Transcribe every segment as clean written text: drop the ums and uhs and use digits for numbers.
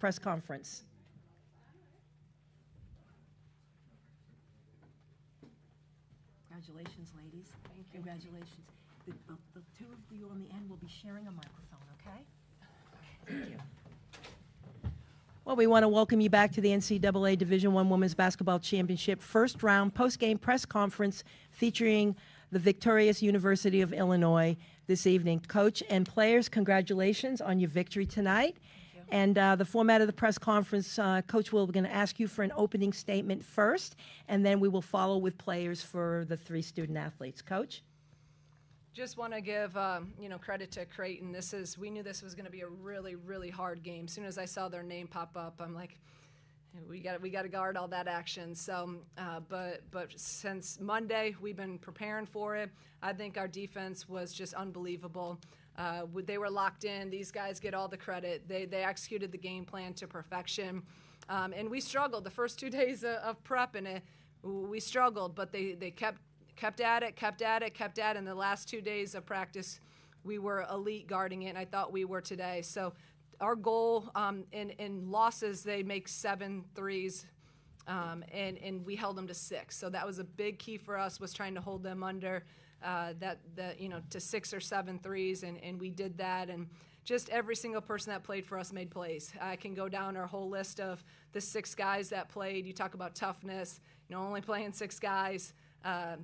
press conference. Congratulations, ladies. Thank you. Congratulations. The two of you on the end will be sharing a microphone, okay? Thank you. Well, we want to welcome you back to the NCAA Division I Women's Basketball Championship first round post-game press conference featuring the victorious University of Illinois this evening. Coach and players, congratulations on your victory tonight. And the format of the press conference, Coach, we're going to ask you for an opening statement first, and then we will follow with players for the three student athletes. Coach? Just want to give credit to Creighton. We knew this was going to be a really, really hard game. As soon as I saw their name pop up, I'm like, we got to guard all that action. So, but since Monday, we've been preparing for it. I think our defense was just unbelievable. They were locked in. These guys get all the credit. They executed the game plan to perfection. And we struggled the first 2 days of prep, and we struggled, but they kept at it. In the last 2 days of practice, we were elite guarding it, and I thought we were today. So our goal in losses, they make 7 threes, and we held them to 6. So that was a big key for us, was trying to hold them under to 6 or 7 threes, and we did that. And just every single person that played for us made plays. I can go down our whole list of the 6 guys that played. You talk about toughness, only playing 6 guys.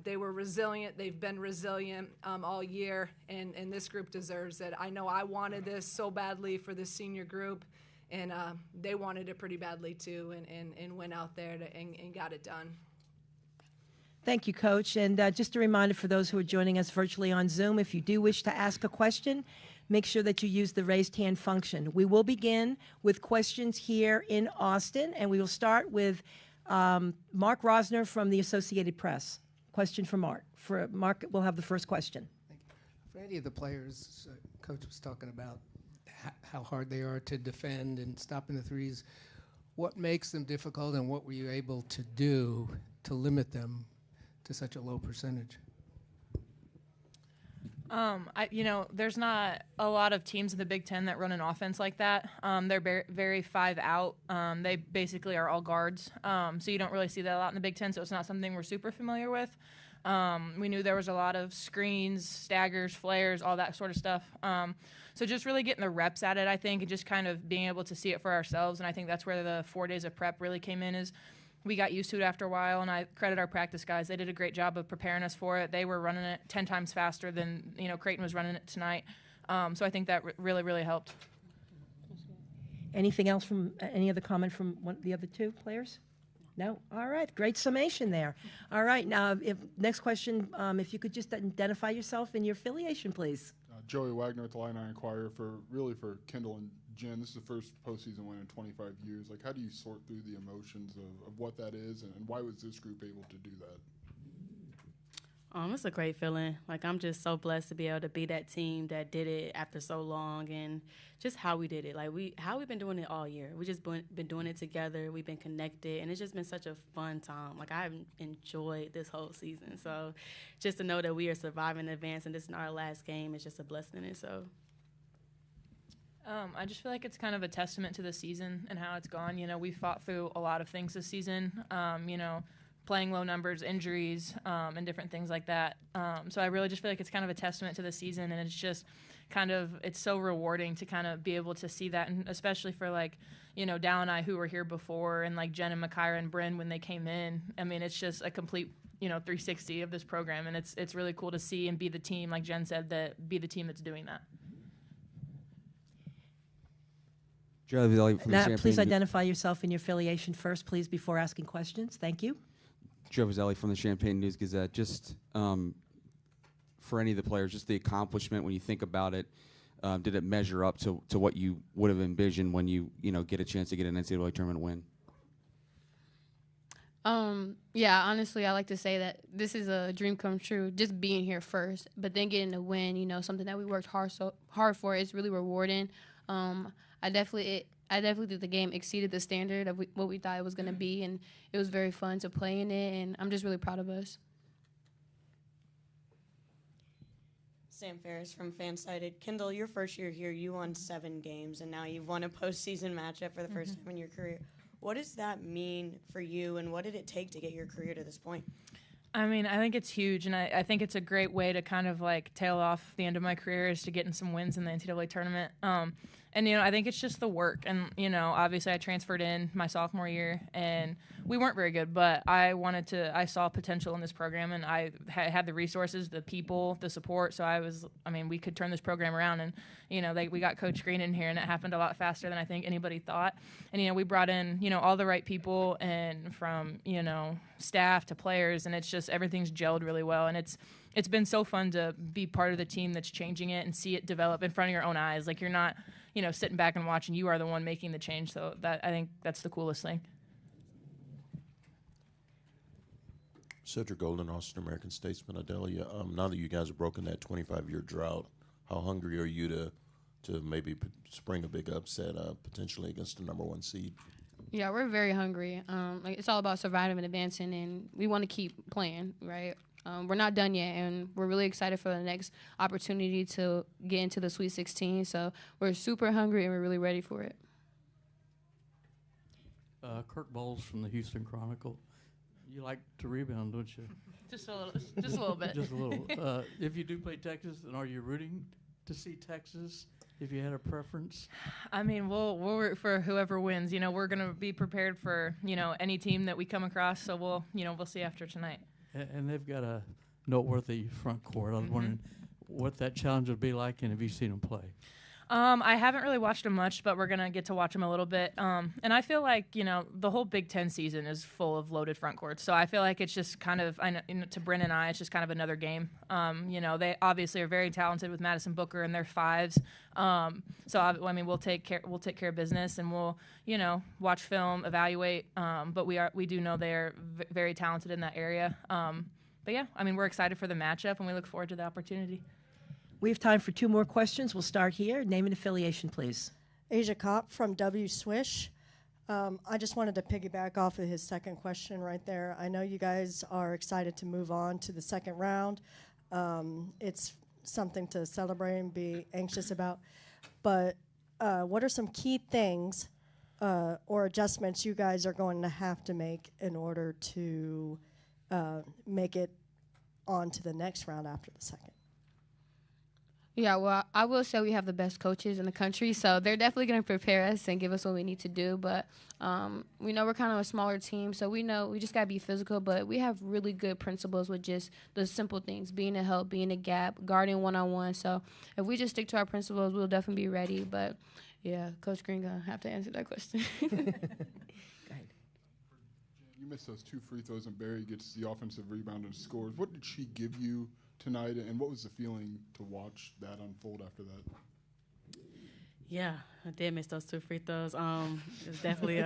They were resilient. They've been resilient all year, and this group deserves it. I know I wanted this so badly for this senior group, and they wanted it pretty badly too, and went out there and got it done. Thank you, Coach. And just a reminder for those who are joining us virtually on Zoom, if you do wish to ask a question, make sure that you use the raised hand function. We will begin with questions here in Austin, and we will start with Mark Rosner from the Associated Press. Question for Mark. For Mark, we'll have the first question. Thank you. For any of the players, Coach was talking about how hard they are to defend and stopping the threes. What makes them difficult, and what were you able to do to limit them to such a low percentage? There's not a lot of teams in the Big Ten that run an offense like that. They're very 5 out. They basically are all guards. So you don't really see that a lot in the Big Ten, so it's not something we're super familiar with. We knew there was a lot of screens, staggers, flares, all that sort of stuff. So just really getting the reps at it, I think, and just kind of being able to see it for ourselves. And I think that's where the 4 days of prep really came in, is we got used to it after a while, and I credit our practice guys. They did a great job of preparing us for it. They were running it 10 times faster than Creighton was running it tonight. So I think that really, really helped. Anything else from any other comment from the other 2 players? No? All right. Great summation there. All right. Now, next question, if you could just identify yourself and your affiliation, please. Joey Wagner at the Illini Inquirer for Kendall and Jen. This is the first postseason win in 25 years. Like, how do you sort through the emotions of what that is, and why was this group able to do that? It's a great feeling. Like, I'm just so blessed to be able to be that team that did it after so long, and just how we did it. Like, how we've been doing it all year. We just been doing it together. We've been connected, and it's just been such a fun time. Like, I've enjoyed this whole season. So just to know that we are surviving in advance and this is our last game is just a blessing in itself. I just feel like it's kind of a testament to the season and how it's gone. We fought through a lot of things this season, playing low numbers, injuries, and different things like that. So I really just feel like it's kind of a testament to the season, and it's just it's so rewarding to kind of be able to see that, and especially for Dow and I, who were here before, and like Jen and Makaira and Bryn when they came in. I mean, it's just a complete 360 of this program, and it's really cool to see and be the team, like Jen said, be the team that's doing that. Now, please identify yourself and your affiliation first, please, before asking questions. Thank you. Joe Vizzelli from the Champaign News-Gazette. Just for any of the players, just the accomplishment when you think about it, did it measure up to what you would have envisioned when you get a chance to get an NCAA tournament win? Yeah, honestly, I like to say that this is a dream come true, just being here first, but then getting a win, something that we worked hard for, is really rewarding. I definitely think the game exceeded the standard of what we thought it was going to be, and it was very fun to play in it, and I'm just really proud of us. Sam Ferris from Fansided. Kendall, your first year here, you won 7 games, and now you've won a postseason matchup for the first time in your career. What does that mean for you, and what did it take to get your career to this point? I mean, I think it's huge, and I think it's a great way to kind of like tail off the end of my career is to getting some wins in the NCAA tournament. And, I think it's just the work. And, obviously I transferred in my sophomore year, and we weren't very good, but I saw potential in this program, and I had the resources, the people, the support. So we could turn this program around. And, we got Coach Green in here, and it happened a lot faster than I think anybody thought. And, we brought in, all the right people, and from, staff to players, and it's just everything's gelled really well. And it's been so fun to be part of the team that's changing it and see it develop in front of your own eyes. Like, you're not, sitting back and watching. You are the one making the change. So I think that's the coolest thing. Cedric Golden, Austin American Statesman, Adelia. Now that you guys have broken that 25-year drought, how hungry are you to maybe spring a big upset potentially against the number 1 seed? Yeah, we're very hungry. It's all about surviving and advancing, and we want to keep playing, right? We're not done yet, and we're really excited for the next opportunity to get into the Sweet 16. So we're super hungry, and we're really ready for it. Kirk Bowles from the Houston Chronicle. You like to rebound, don't you? Just a little bit. Just a little. If you do play Texas, then are you rooting to see Texas? If you had a preference? I mean, we'll root for whoever wins. We're going to be prepared for, any team that we come across. So we'll see after tonight. And they've got a noteworthy front court. I was wondering what that challenge would be like, and have you seen them play? I haven't really watched them much, but we're going to get to watch them a little bit. And I feel like, the whole Big Ten season is full of loaded front courts. So I feel like it's just kind of, to Bryn and I, it's just kind of another game. They obviously are very talented with Madison Booker and their 5s. We'll take care of business, and we'll, watch film, evaluate. But we do know they're very talented in that area. We're excited for the matchup, and we look forward to the opportunity. We have time for 2 more questions. We'll start here. Name and affiliation, please. Asia Kopp from W Swish. I just wanted to piggyback off of his second question right there. I know you guys are excited to move on to the second round. It's something to celebrate and be anxious about. But what are some key things or adjustments you guys are going to have to make in order to make it on to the next round after the second? Yeah, well, I will say we have the best coaches in the country, so they're definitely going to prepare us and give us what we need to do. But we know we're kind of a smaller team, so we know we just got to be physical. But we have really good principles with just the simple things, being a help, being a gap, guarding one-on-one. So if we just stick to our principles, we'll definitely be ready. But, yeah, Coach Green going to have to answer that question. Go ahead. You missed those 2 free throws, and Barry gets the offensive rebound and scores. What did she give you tonight, and what was the feeling to watch that unfold after that? Yeah, I did miss those 2 free throws. It was definitely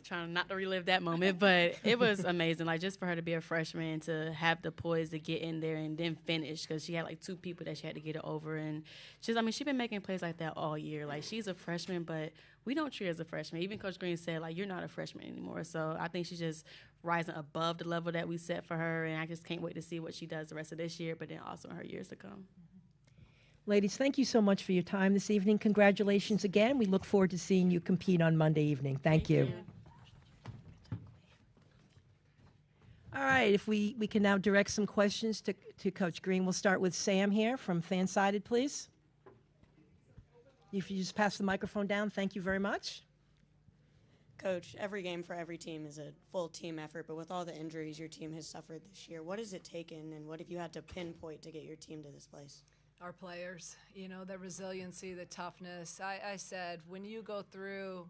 trying not to relive that moment, but it was amazing. Like, just for her to be a freshman, to have the poise to get in there and then finish, because she had like 2 people that she had to get it over, and she's been making plays like that all year. Like, she's a freshman, but we don't treat her as a freshman. Even Coach Green said, like, you're not a freshman anymore. So I think she's just rising above the level that we set for her, and I just can't wait to see what she does the rest of this year, but then also in her years to come. Ladies, thank you so much for your time this evening. Congratulations again. We look forward to seeing you compete on Monday evening. Thank you. All right, if we can now direct some questions to Coach Green. We'll start with Sam here from Fansided, please. If you just pass the microphone down, thank you very much. Coach, every game for every team is a full team effort, but with all the injuries your team has suffered this year, what has it taken, and what have you had to pinpoint to get your team to this place? Our players, the resiliency, the toughness. I said, when you go through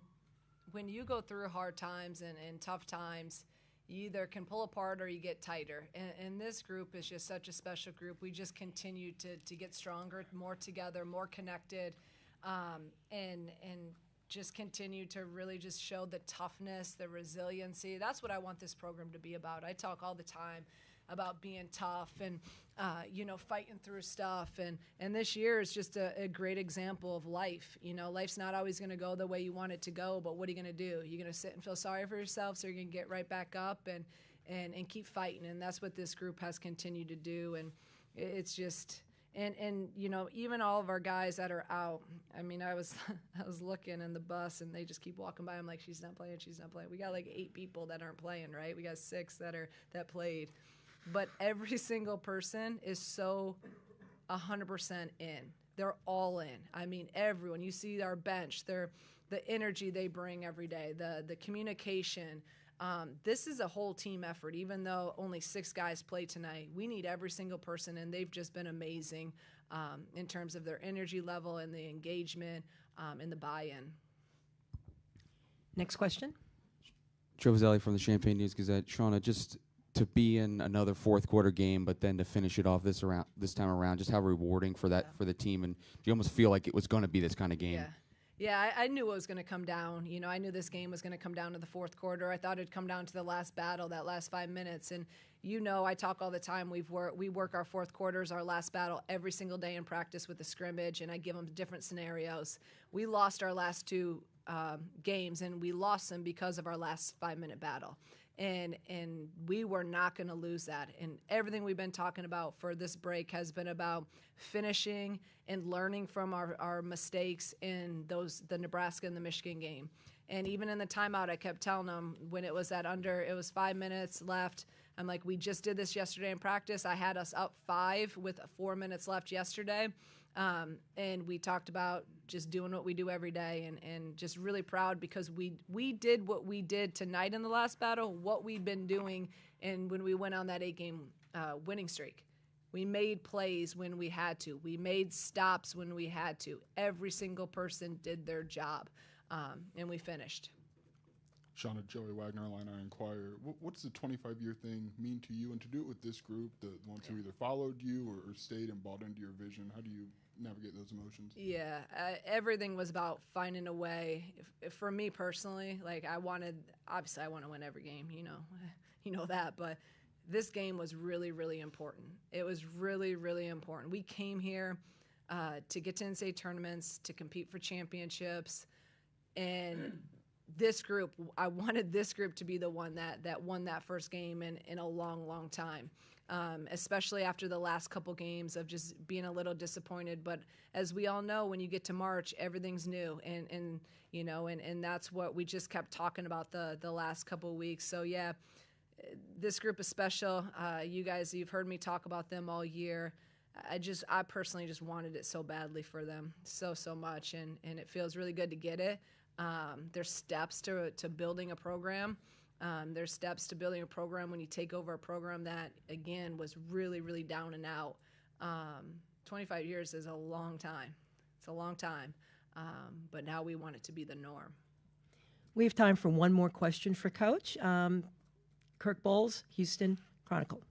hard times and tough times, you either can pull apart or you get tighter. And this group is just such a special group. We just continue to get stronger, more together, more connected, and just continue to really just show the toughness, the resiliency. That's what I want this program to be about. I talk all the time about being tough and, fighting through stuff. And this year is just a great example of life. Life's not always going to go the way you want it to go, but what are you going to do? You're going to sit and feel sorry for yourself, so you're going to get right back up and keep fighting. And that's what this group has continued to do. And, it's just, and you know, even all of our guys that are out, I mean, I was looking in the bus and they just keep walking by. I'm like, she's not playing. We got like 8 people that aren't playing, right? We got 6 that played. But every single person is so 100% in. They're all in. I mean, everyone. You see our bench, the energy they bring every day, the communication. This is a whole team effort. Even though only 6 guys play tonight, we need every single person, and they've just been amazing in terms of their energy level and the engagement and the buy-in. Next question. Joe Vazzelli from the Champaign News-Gazette. Shauna, just to be in another fourth quarter game, but then to finish it off this time around, just how rewarding for the team, and do you almost feel like it was going to be this kind of game? Yeah, I knew it was going to come down. You know, I knew this game was going to come down to the fourth quarter. I thought it'd come down to the last battle, that last 5 minutes. And you know, I talk all the time. We work our fourth quarters, our last battle, every single day in practice with the scrimmage, and I give them different scenarios. We lost our last 2 games, and we lost them because of our last 5-minute battle. And we were not going to lose that. And everything we've been talking about for this break has been about finishing and learning from our mistakes in the Nebraska and the Michigan game. And even in the timeout, I kept telling them when it was it was 5 minutes left. I'm like, we just did this yesterday in practice. I had us up 5 with 4 minutes left yesterday. And we talked about just doing what we do every day, and just really proud because we did what we did tonight in the last battle, what we've been doing, and when we went on that 8-game winning streak. We made plays when we had to. We made stops when we had to. Every single person did their job, and we finished. Shauna, Joey Wagner, Illini Inquirer. What's the 25-year thing mean to you, and to do it with this group, the ones who either followed you or stayed and bought into your vision? How do you navigate those emotions? Yeah, everything was about finding a way. If for me personally, like obviously I want to win every game, you know that, but this game was really, really important. It was really, really important. We came here to get to NCAA tournaments, to compete for championships, and this group, I wanted this group to be the one that won that first game in a long, long time, especially after the last couple games of just being a little disappointed. But as we all know, when you get to March, everything's new, and that's what we just kept talking about the last couple weeks. So yeah, this group is special. You guys, you've heard me talk about them all year. I personally just wanted it so badly for them, so much, and it feels really good to get it. There's steps to building a program. There's steps to building a program when you take over a program that, again, was really, really down and out. 25 years is a long time. It's a long time. But now we want it to be the norm. We have time for one more question for Coach. Kirk Bowles, Houston Chronicle.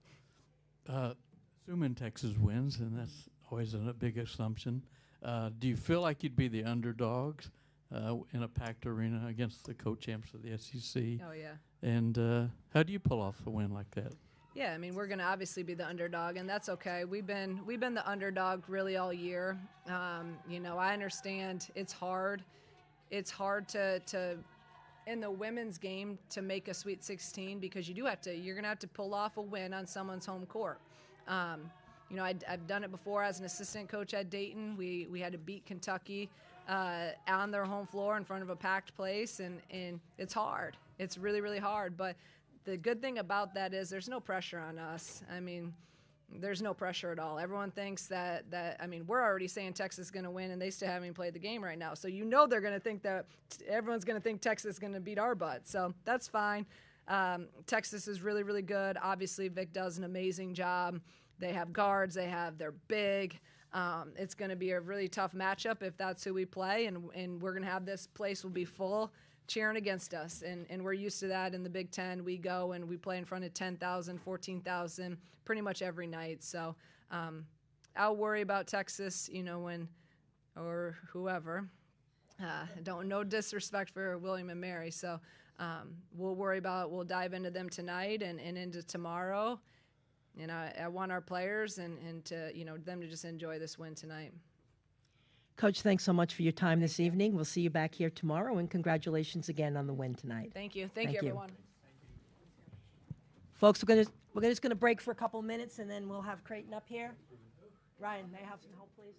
Assuming Texas wins, and that's always a big assumption, do you feel like you'd be the underdogs in a packed arena against the co-champs of the SEC? Oh, yeah. And how do you pull off a win like that? Yeah, I mean, we're going to obviously be the underdog, and that's okay. We've been the underdog really all year. I understand it's hard. It's hard to in the women's game to make a Sweet 16 because you're going to have to pull off a win on someone's home court. I've done it before as an assistant coach at Dayton. We had to beat Kentucky on their home floor in front of a packed place, and it's hard. It's really, really hard. But the good thing about that is there's no pressure on us. I mean, there's no pressure at all. Everyone thinks that we're already saying Texas is going to win, and they still haven't even played the game right now. So they're going to think that everyone's going to think Texas is going to beat our butt. So that's fine. Texas is really, really good. Obviously, Vic does an amazing job. They have guards. They're big. It's going to be a really tough matchup if that's who we play, and we're going to have this place will be full cheering against us, and we're used to that in the Big Ten. We go and we play in front of 10,000, 14,000 pretty much every night. So I'll worry about Texas, or whoever. No disrespect for William and Mary. So we'll dive into them tonight and into tomorrow. And I want our players and to them to just enjoy this win tonight. Coach, thanks so much for your time this evening. We'll see you back here tomorrow, and congratulations again on the win tonight. Thank you. Thank you, everyone. Folks, we're just going to break for a couple minutes, and then we'll have Creighton up here. Ryan, may I have some help, please?